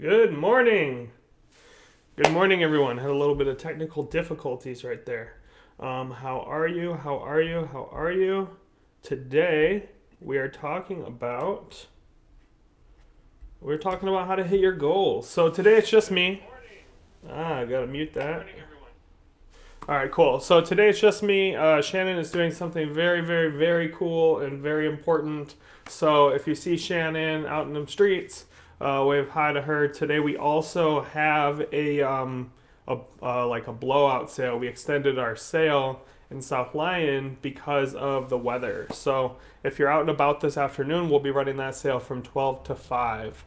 Good morning. Good morning, everyone. Had a little bit of technical difficulties right there. How are you? How are you? How are you? Today we are talking about how to hit your goals. So today it's just me. I gotta mute that. All right, cool. So today it's just me. Shannon is doing something very, very, very cool and very important. So if you see Shannon out in the streets, wave hi to her. Today we also have a blowout sale. We extended our sale in South Lyon because of the weather. So if you're out and about this afternoon, we'll be running that sale from 12 to 5.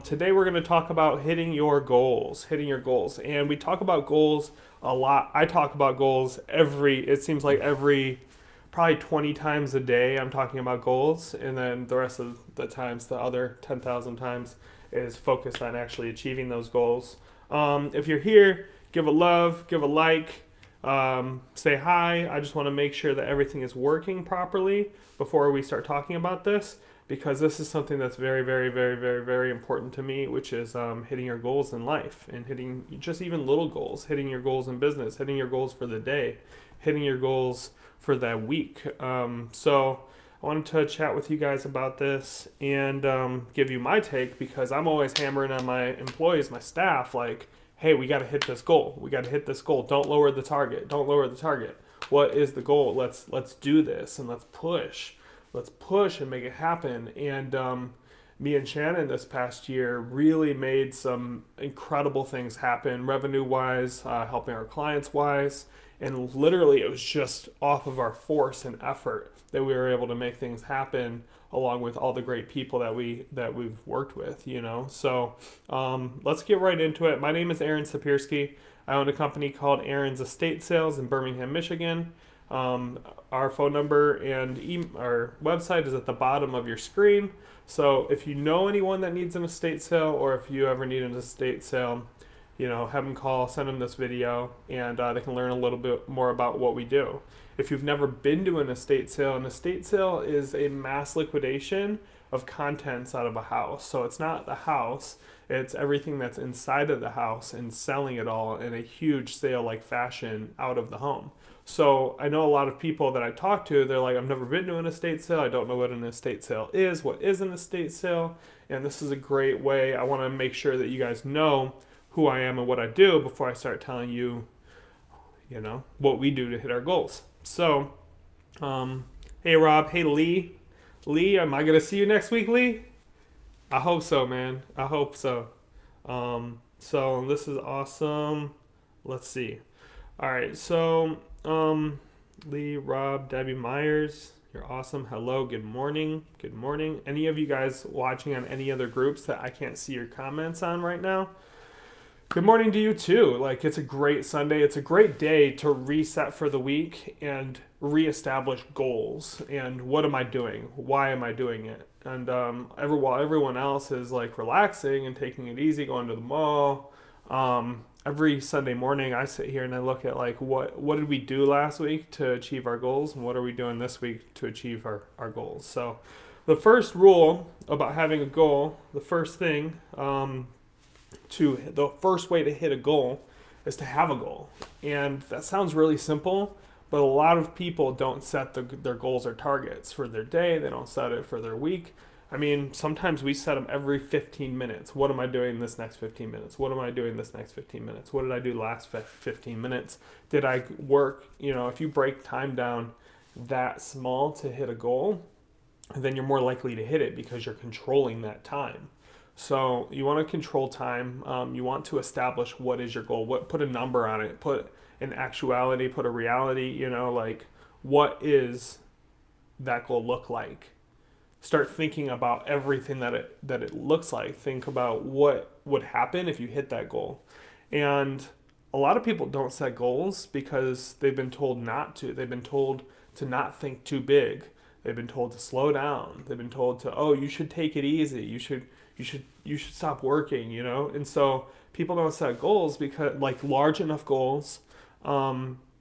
Today we're going to talk about hitting your goals, and we talk about goals a lot. I talk about goals it seems like every probably 20 times a day I'm talking about goals, and then the rest of the times, the other 10,000 times, is focused on actually achieving those goals. If you're here, give a love, give a like, say hi. I just want to make sure that everything is working properly before we start talking about this, because this is something that's very, very, very, very, very important to me, which is hitting your goals in life and hitting just even little goals, hitting your goals in business, hitting your goals for the day, hitting your goals for that week. So I wanted to chat with you guys about this and give you my take, because I'm always hammering on my employees, my staff, like, hey, we got to hit this goal. We got to hit this goal. Don't lower the target. Don't lower the target. What is the goal? Let's do this and let's push. Let's push and make it happen. And me and Shannon this past year really made some incredible things happen, revenue wise, helping our clients wise, and literally it was just off of our force and effort that we were able to make things happen, along with all the great people that we've worked with. So let's get right into it. My name is Aaron Sapirski. I own a company called Aaron's Estate Sales in Birmingham, Michigan. Our phone number and our website is at the bottom of your screen. So if you know anyone that needs an estate sale, or if you ever need an estate sale, have them call, send them this video, and they can learn a little bit more about what we do. If you've never been to an estate sale is a mass liquidation of contents out of a house. So it's not the house, it's everything that's inside of the house and selling it all in a huge sale like fashion out of the home. So I know a lot of people that I talk to, they're like, I've never been to an estate sale. I don't know what an estate sale is. What is an estate sale? And this is a great way. I want to make sure that you guys know who I am and what I do before I start telling you, what we do to hit our goals. So, hey Rob, hey Lee. Lee, am I going to see you next week, Lee? I hope so, man. I hope so. So this is awesome. Let's see. All right, so Lee, Rob, Debbie Myers, you're awesome. Hello, good morning. Good morning. Any of you guys watching on any other groups that I can't see your comments on right now? Good morning to you too. Like, it's a great Sunday. It's a great day to reset for the week and reestablish goals. And what am I doing? Why am I doing it? And while everyone else is like relaxing and taking it easy, going to the mall, every Sunday morning I sit here and I look at like what did we do last week to achieve our goals, and what are we doing this week to achieve our goals. So the first rule about having a goal, the first way to hit a goal is to have a goal. And that sounds really simple, but a lot of people don't set their goals or targets for their day. They don't set it for their week. I mean, sometimes we set them every 15 minutes. What am I doing this next 15 minutes? What am I doing this next 15 minutes? What did I do last 15 minutes? Did I work? If you break time down that small to hit a goal, then you're more likely to hit it because you're controlling that time. So you want to control time. You want to establish what is your goal. Put a number on it. Put an actuality. Put a reality. Like, what is that goal look like? Start thinking about everything that it looks like. Think about what would happen if you hit that goal. And a lot of people don't set goals because they've been told not to. They've been told to not think too big. They've been told to slow down. They've been told to, oh, you should take it easy. You should stop working. And so people don't set goals, because like large enough goals,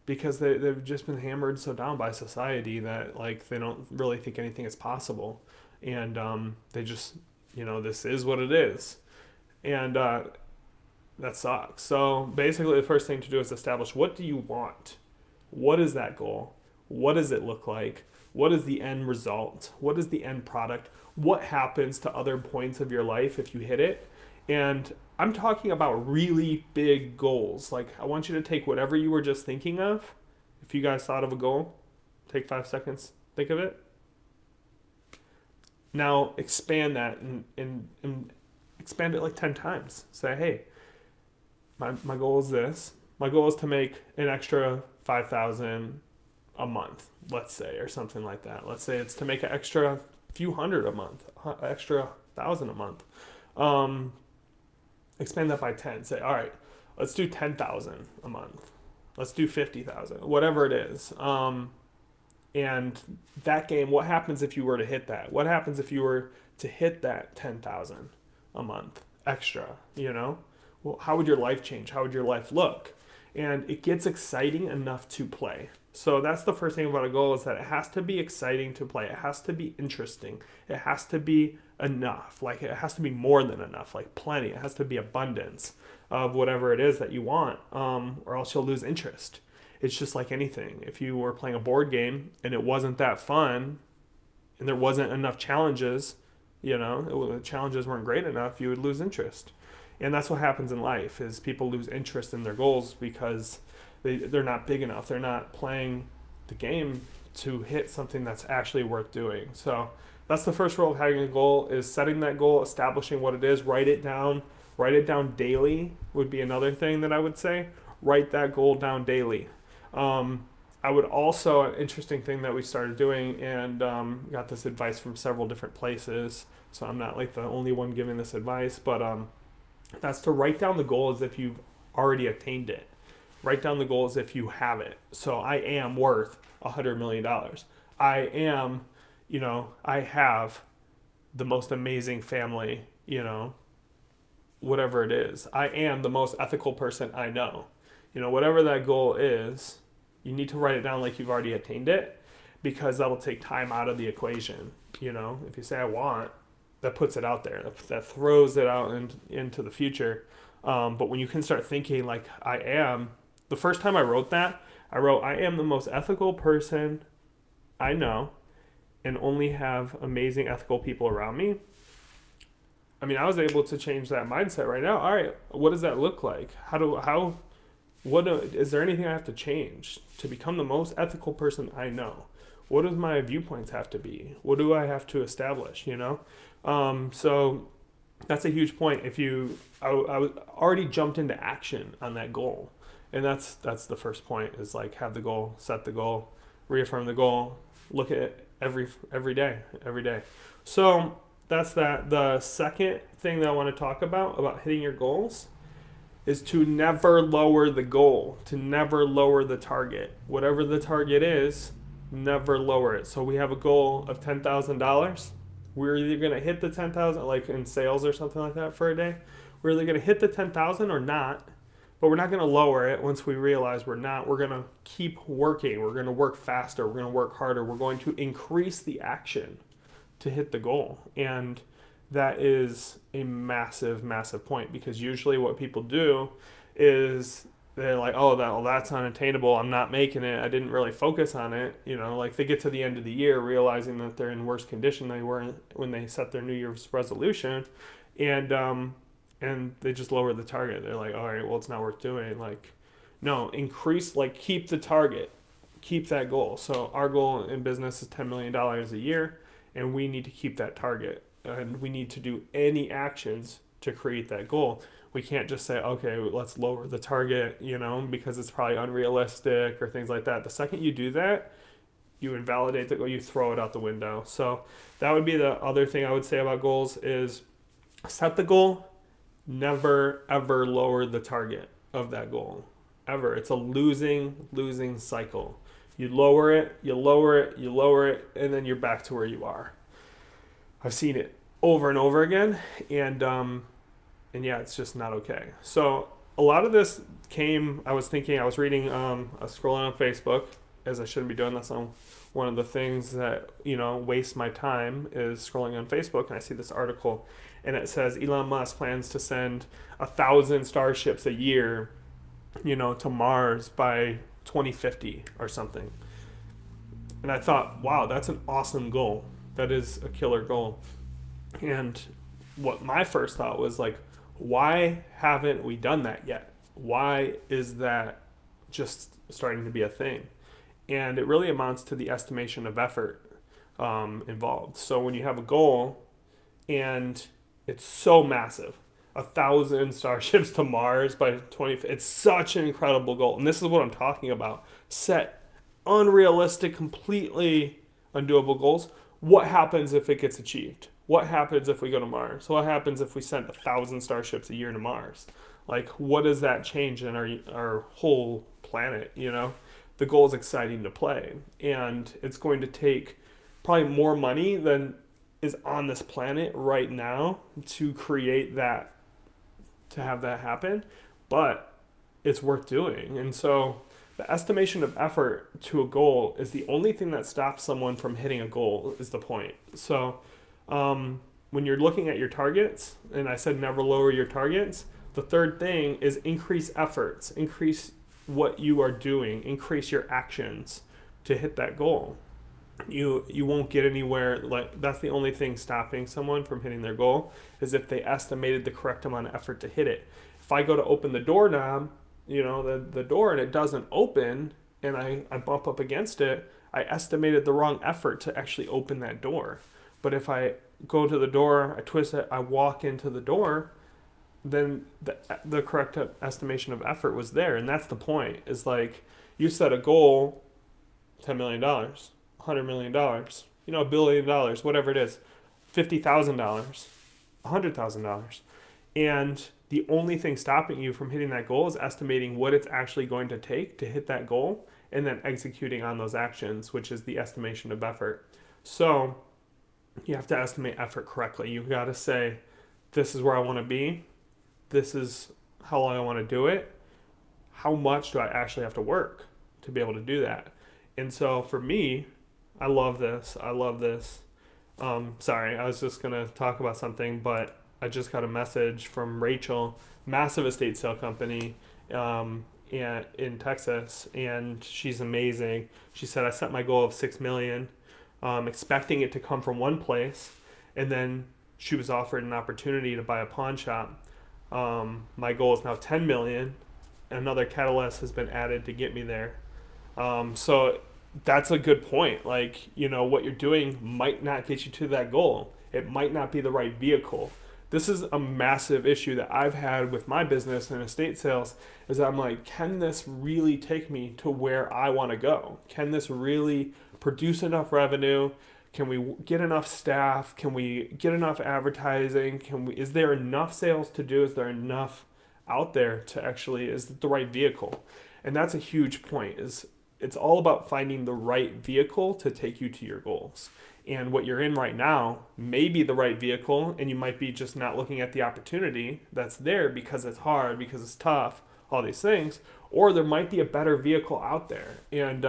because they've just been hammered so down by society that like they don't really think anything is possible. And they just, this is what it is. And that sucks. So basically, the first thing to do is establish, what do you want? What is that goal? What does it look like? What is the end result? What is the end product? What happens to other points of your life if you hit it? And I'm talking about really big goals. Like, I want you to take whatever you were just thinking of. If you guys thought of a goal, take 5 seconds, think of it. Now expand that and expand it like 10 times. Say, hey, my goal is this. My goal is to make an extra 5,000 a month, let's say, or something like that. Let's say it's to make an extra few hundred a month, extra 1,000 a month. Expand that by 10. Say, all right, let's do 10,000 a month. Let's do 50,000, whatever it is. And that game, what happens if you were to hit that? What happens if you were to hit that 10,000 a month extra, Well, how would your life change? How would your life look? And it gets exciting enough to play. So that's the first thing about a goal, is that it has to be exciting to play. It has to be interesting. It has to be enough. Like, it has to be more than enough, like plenty. It has to be abundance of whatever it is that you want, or else you'll lose interest. It's just like anything. If you were playing a board game and it wasn't that fun and there wasn't enough challenges, the challenges weren't great enough, you would lose interest. And that's what happens in life, is people lose interest in their goals because they're not big enough. They're not playing the game to hit something that's actually worth doing. So that's the first rule of having a goal, is setting that goal, establishing what it is, write it down daily would be another thing that I would say. Write that goal down daily. I would also, an interesting thing that we started doing, and got this advice from several different places, so I'm not like the only one giving this advice, but that's to write down the goal as if you've already attained it. Write down the goal as if you have it. So I am worth $100 million. I am, I have the most amazing family, whatever it is. I am the most ethical person I know. Whatever that goal is, you need to write it down like you've already attained it, because that'll take time out of the equation. If you say I want, that puts it out there, that throws it out into the future. But when you can start thinking like, I am, the first time I wrote that, I wrote, I am the most ethical person I know and only have amazing ethical people around me. I mean, I was able to change that mindset right now. All right, what does that look like? Is there anything I have to change to become the most ethical person I know? What does my viewpoints have to be? What do I have to establish, So that's a huge point. I already jumped into action on that goal. And that's the first point, is like, have the goal, set the goal, reaffirm the goal, look at it every day. So that's that. The second thing that I want to talk about hitting your goals, is to never lower the goal, to never lower the target. Whatever the target is, never lower it. So we have a goal of $10,000. We're either going to hit the 10,000, like in sales or something like that for a day. We're either going to hit the 10,000 or not, but we're not going to lower it once we realize we're not. We're going to keep working. We're going to work faster. We're going to work harder. We're going to increase the action to hit the goal. And that is a massive, massive point, because usually what people do is they're like, oh, that's unattainable. I'm not making it. I didn't really focus on it. Like, they get to the end of the year realizing that they're in worse condition than they were when they set their New Year's resolution, and they just lower the target. They're like, all right, well, it's not worth doing. Like, no, keep the target, keep that goal. So our goal in business is $10 million a year, and we need to keep that target. And we need to do any actions to create that goal. We can't just say, okay, let's lower the target, because it's probably unrealistic or things like that. The second you do that, you invalidate the goal, you throw it out the window. So that would be the other thing I would say about goals, is set the goal, never ever lower the target of that goal. Ever. It's a losing cycle. You lower it, and then you're back to where you are. I've seen it over and over again, and yeah, it's just not okay. So a lot of this came, I was reading, I was scrolling on Facebook, as I shouldn't be doing this on one of the things that, wastes my time is scrolling on Facebook, and I see this article and it says Elon Musk plans to send 1,000 starships a year, to Mars by 2050 or something. And I thought, wow, that's an awesome goal. That is a killer goal. And what my first thought was like, why haven't we done that yet? Why is that just starting to be a thing? And it really amounts to the estimation of effort involved. So when you have a goal and it's so massive, 1,000 starships to Mars by 20, it's such an incredible goal. And this is what I'm talking about. Set unrealistic, completely undoable goals. What happens if it gets achieved? What happens if we go to Mars? What happens if we send 1,000 starships a year to Mars? Like, what does that change in our whole planet? The goal is exciting to play, and it's going to take probably more money than is on this planet right now to create that, to have that happen, but it's worth doing. And so the estimation of effort to a goal is the only thing that stops someone from hitting a goal, is the point. So when you're looking at your targets, and I said never lower your targets, the third thing is increase efforts, increase what you are doing, increase your actions to hit that goal. You won't get anywhere. Like, that's the only thing stopping someone from hitting their goal, is if they estimated the correct amount of effort to hit it. If I go to open the doorknob, the door, and it doesn't open, and I bump up against it, I estimated the wrong effort to actually open that door. But if I go to the door, I twist it, I walk into the door, then the correct estimation of effort was there. And that's the point, is like, you set a goal, $10 million, $100 million, $1 billion, whatever it is, $50,000, $100,000. And the only thing stopping you from hitting that goal is estimating what it's actually going to take to hit that goal, and then executing on those actions, which is the estimation of effort. So you have to estimate effort correctly. You've got to say, this is where I want to be. This is how long I want to do it. How much do I actually have to work to be able to do that? And so for me, I love this. Sorry, I was just going to talk about something, but I just got a message from Rachel, massive estate sale company in Texas, and she's amazing. She said, I set my goal of $6 million, expecting it to come from one place, and then she was offered an opportunity to buy a pawn shop. My goal is now $10 million. Another catalyst has been added to get me there. So that's a good point. Like, what you're doing might not get you to that goal. It might not be the right vehicle. This is a massive issue that I've had with my business and estate sales, is I'm like, can this really take me to where I want to go? Can this really produce enough revenue? Can we get enough staff? Can we get enough advertising? Is there enough sales to do? Is there enough out there to actually, is it the right vehicle? And that's a huge point, is it's all about finding the right vehicle to take you to your goals. And what you're in right now may be the right vehicle, and you might be just not looking at the opportunity that's there because it's hard, because it's tough, all these things. Or there might be a better vehicle out there. And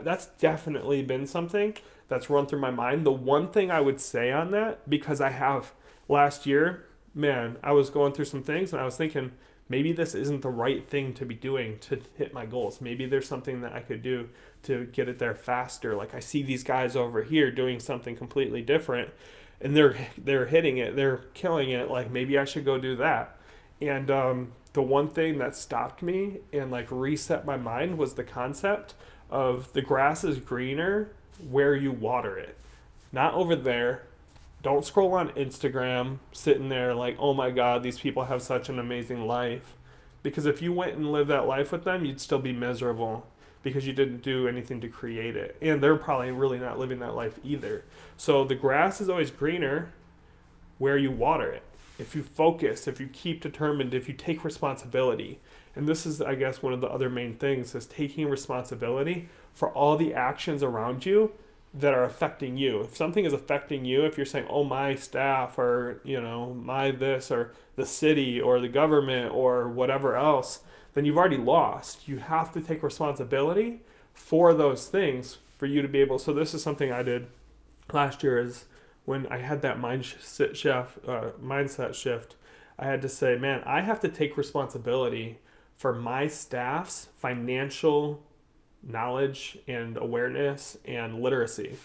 that's definitely been something that's run through my mind. The one thing I would say on that, because I have last year, man, I was going through some things and I was thinking, maybe this isn't the right thing to be doing to hit my goals. Maybe there's something that I could do to get it there faster. Like, I see these guys over here doing something completely different, and they're hitting it, they're killing it. Like, maybe I should go do that. And the one thing that stopped me and like reset my mind was the concept of the grass is greener where you water it, not over there. Don't scroll on Instagram sitting there like, oh my God, these people have such an amazing life. Because if you went and lived that life with them, you'd still be miserable because you didn't do anything to create it. And they're probably really not living that life either. So the grass is always greener where you water it. If you focus, if you keep determined, if you take responsibility. And this is, I guess, one of the other main things, is taking responsibility for all the actions around you that are affecting you. If something is affecting you, if you're saying, oh, my staff, or, my this, or the city, or the government, or whatever else, then you've already lost. You have to take responsibility for those things for you to be able. So this is something I did last year, is when I had that mindset shift. I had to say, man, I have to take responsibility for my staff's financial knowledge and awareness and literacy.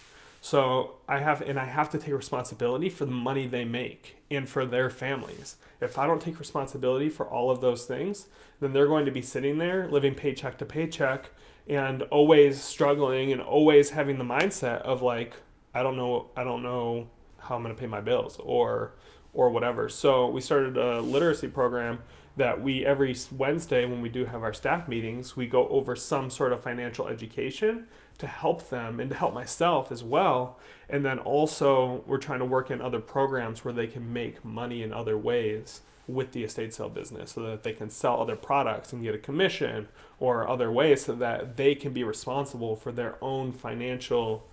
So I have to take responsibility for the money they make and for their families. If I don't take responsibility for all of those things, then they're going to be sitting there living paycheck to paycheck and always struggling and always having the mindset of like, I don't know how I'm going to pay my bills or whatever. So we started a literacy program that we, every Wednesday when we do have our staff meetings, we go over some sort of financial education to help them and to help myself as well. And then also we're trying to work in other programs where they can make money in other ways with the estate sale business, so that they can sell other products and get a commission or other ways, so that they can be responsible for their own financial,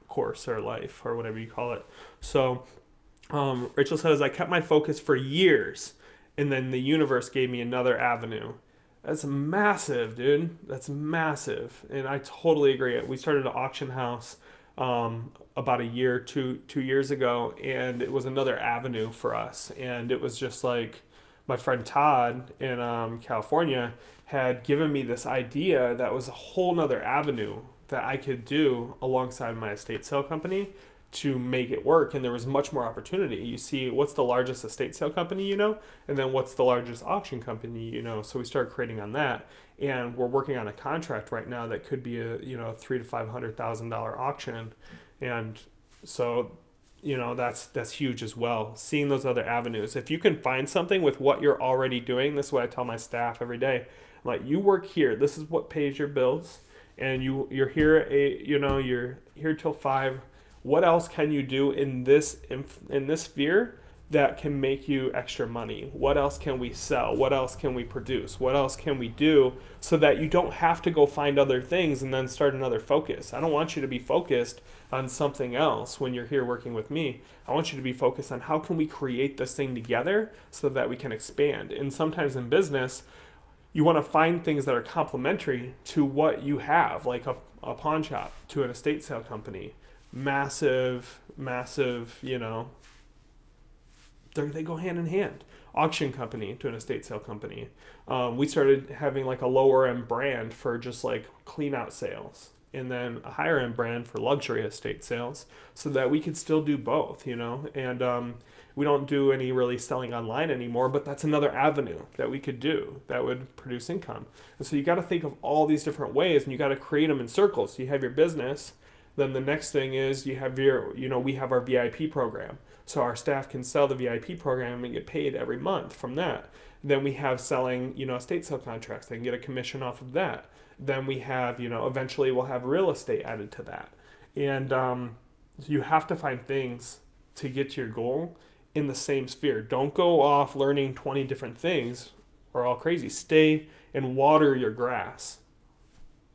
course or life or whatever you call it. So Rachel says, I kept my focus for years, and then the universe gave me another avenue. That's massive, dude. That's massive. And I totally agree. We started an auction house about a year, two years ago, and it was another avenue for us. And it was just like my friend Todd in California had given me this idea that was a whole nother avenue that I could do alongside my estate sale company to make it work. And there was much more opportunity. You see, what's the largest estate sale company, and then what's the largest auction company, so we started creating on that, and we're working on a contract right now that could be a $300,000 to $500,000 auction. And so that's huge as well, seeing those other avenues. If you can find something with what you're already doing, this is what I tell my staff every day, like, you work here, this is what pays your bills, and you're here you're here till 5. What else can you do in this sphere that can make you extra money? What else can we sell? What else can we produce? What else can we do, so that you don't have to go find other things and then start another focus? I don't want you to be focused on something else when you're here working with me. I want you to be focused on how can we create this thing together so that we can expand. And sometimes in business, you want to find things that are complementary to what you have, like a pawn shop to an estate sale company. Massive, they go hand in hand. Auction company to an estate sale company. We started having like a lower end brand for just like clean out sales, and then a higher end brand for luxury estate sales, so that we could still do both, and we don't do any really selling online anymore, but that's another avenue that we could do that would produce income. And so you got to think of all these different ways, and you got to create them in circles. So you have your business. Then the next thing is you have we have our VIP program. So our staff can sell the VIP program and get paid every month from that. Then we have selling, estate sale contracts. They can get a commission off of that. Then we have, eventually we'll have real estate added to that. And you have to find things to get to your goal in the same sphere. Don't go off learning 20 different things or all crazy. Stay and water your grass.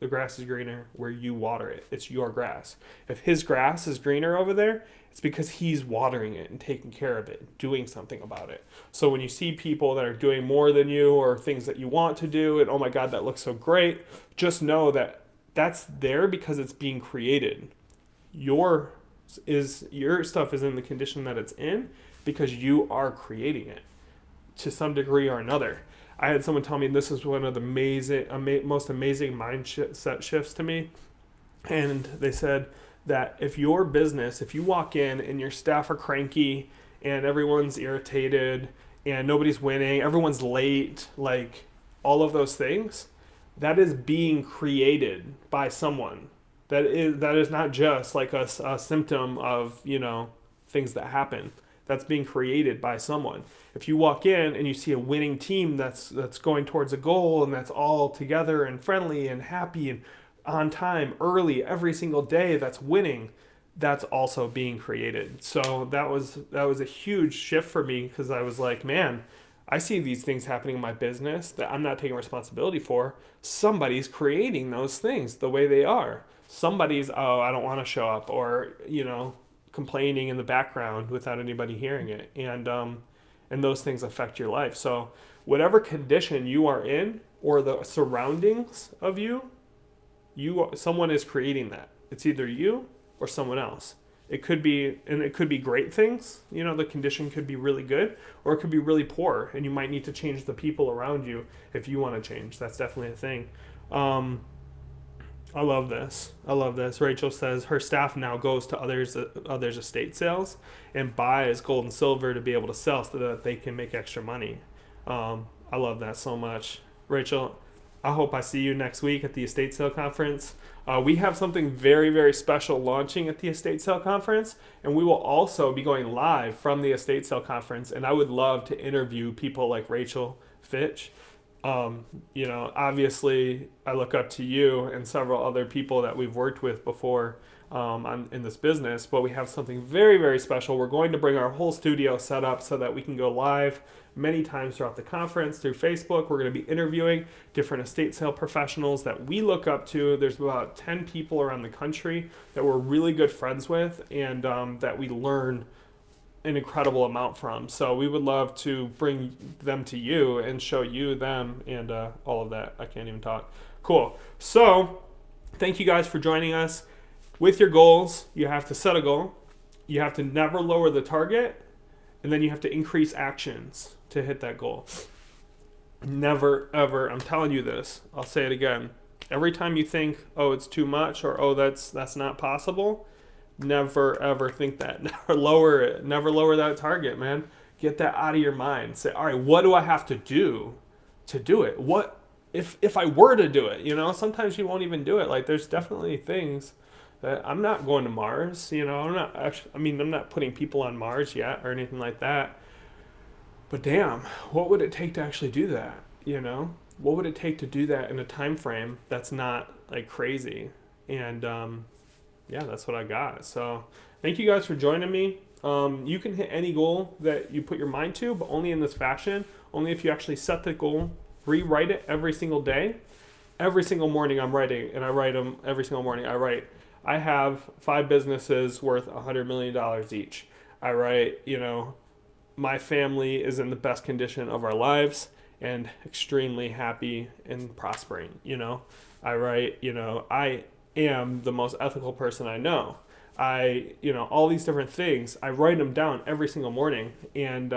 The grass is greener where you water it. It's your grass. If his grass is greener over there, it's because he's watering it and taking care of it, doing something about it. So when you see people that are doing more than you or things that you want to do, and oh my God, that looks so great, just know that that's there because it's being created. Your stuff is in the condition that it's in because you are creating it to some degree or another. I had someone tell me this is one of the most amazing mindset shifts to me. And they said that if you walk in and your staff are cranky and everyone's irritated and nobody's winning, everyone's late, like all of those things, that is being created by someone. That is not just like a symptom of, things that happen. That's being created by someone. If you walk in and you see a winning team that's going towards a goal and that's all together and friendly and happy and on time, early, every single day, that's winning, that's also being created. So that was a huge shift for me, because I was like, man, I see these things happening in my business that I'm not taking responsibility for. Somebody's creating those things the way they are. Somebody's, I don't want to show up, or, complaining in the background without anybody hearing it. And those things affect your life. So whatever condition you are in or the surroundings of you, someone is creating that. It's either you or someone else. It could be, and it could be great things. The condition could be really good, or it could be really poor, and you might need to change the people around you if you want to change. That's definitely a thing. I love this. Rachel says her staff now goes to others estate sales and buys gold and silver to be able to sell so that they can make extra money. I love that so much. Rachel, I hope I see you next week at the estate sale conference. We have something very, very special launching at the estate sale conference, and we will also be going live from the estate sale conference, and I would love to interview people like Rachel Fitch. Obviously I look up to you and several other people that we've worked with before in this business, but we have something very, very special. We're going to bring our whole studio set up so that we can go live many times throughout the conference through Facebook. We're going to be interviewing different estate sale professionals that we look up to. There's about 10 people around the country that we're really good friends with, and that we learn an incredible amount from. So we would love to bring them to you and show you them and all of that. I can't even talk. Cool. So thank you guys for joining us. With your goals, you have to set a goal. You have to never lower the target, and then you have to increase actions to hit that goal. Never, ever, I'm telling you this, I'll say it again. Every time you think, oh, it's too much, or oh, that's not possible, never, ever think that. Never lower it. Never lower that target, man. Get that out of your mind. Say, all right, what do I have to do it? What if I were to do it? Sometimes you won't even do it. Like, there's definitely things that I'm not going to Mars. I'm not putting people on Mars yet or anything like that. But damn, what would it take to actually do that? What would it take to do that in a time frame that's not like crazy? And yeah, that's what I got. So thank you guys for joining me. You can hit any goal that you put your mind to, but only in this fashion. Only if you actually set the goal, rewrite it every single day. Every single morning I'm writing, and I write them every single morning. I have 5 businesses worth $100 million each. I write, my family is in the best condition of our lives and extremely happy and prospering. I write, I am the most ethical person I know. All these different things, I write them down every single morning, and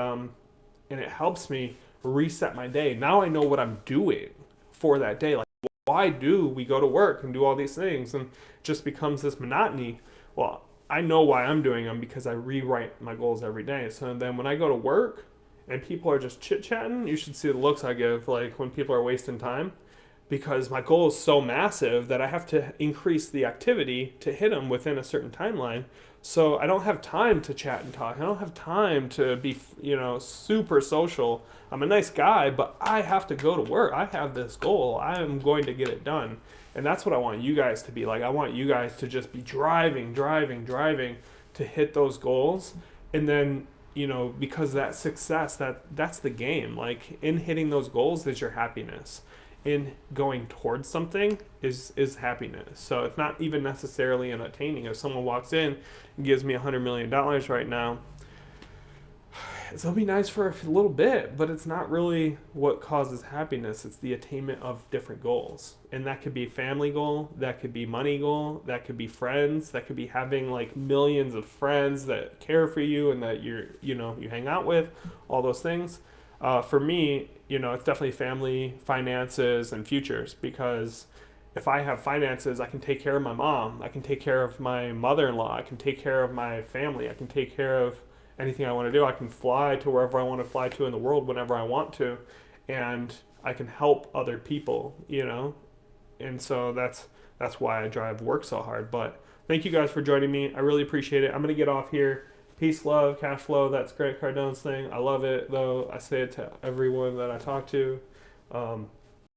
it helps me reset my day. Now I know what I'm doing for that day. Like, why do we go to work and do all these things? And it just becomes this monotony. Well, I know why I'm doing them because I rewrite my goals every day. So then when I go to work and people are just chit-chatting, you should see the looks I give, like when people are wasting time, because my goal is so massive that I have to increase the activity to hit them within a certain timeline. So I don't have time to chat and talk. I don't have time to be, super social. I'm a nice guy, but I have to go to work. I have this goal. I am going to get it done. And that's what I want you guys to be like. I want you guys to just be driving to hit those goals. And then, because that success, that's the game. Like, in hitting those goals is your happiness. In going towards something is happiness. So it's not even necessarily in attaining. If someone walks in and gives me $100 million right now, it'll be nice for a little bit, but it's not really what causes happiness. It's the attainment of different goals. And that could be family goal, that could be money goal, that could be friends, that could be having like millions of friends that care for you and that you hang out with, all those things. For me, it's definitely family, finances, and futures, because if I have finances, I can take care of my mom, I can take care of my mother-in-law, I can take care of my family, I can take care of anything I want to do. I can fly to wherever I want to fly to in the world whenever I want to, and I can help other people, and so that's why I drive work so hard. But thank you guys for joining me. I really appreciate it. I'm going to get off here. Peace, love, cash flow. That's Grant Cardone's thing. I love it, though. I say it to everyone that I talk to.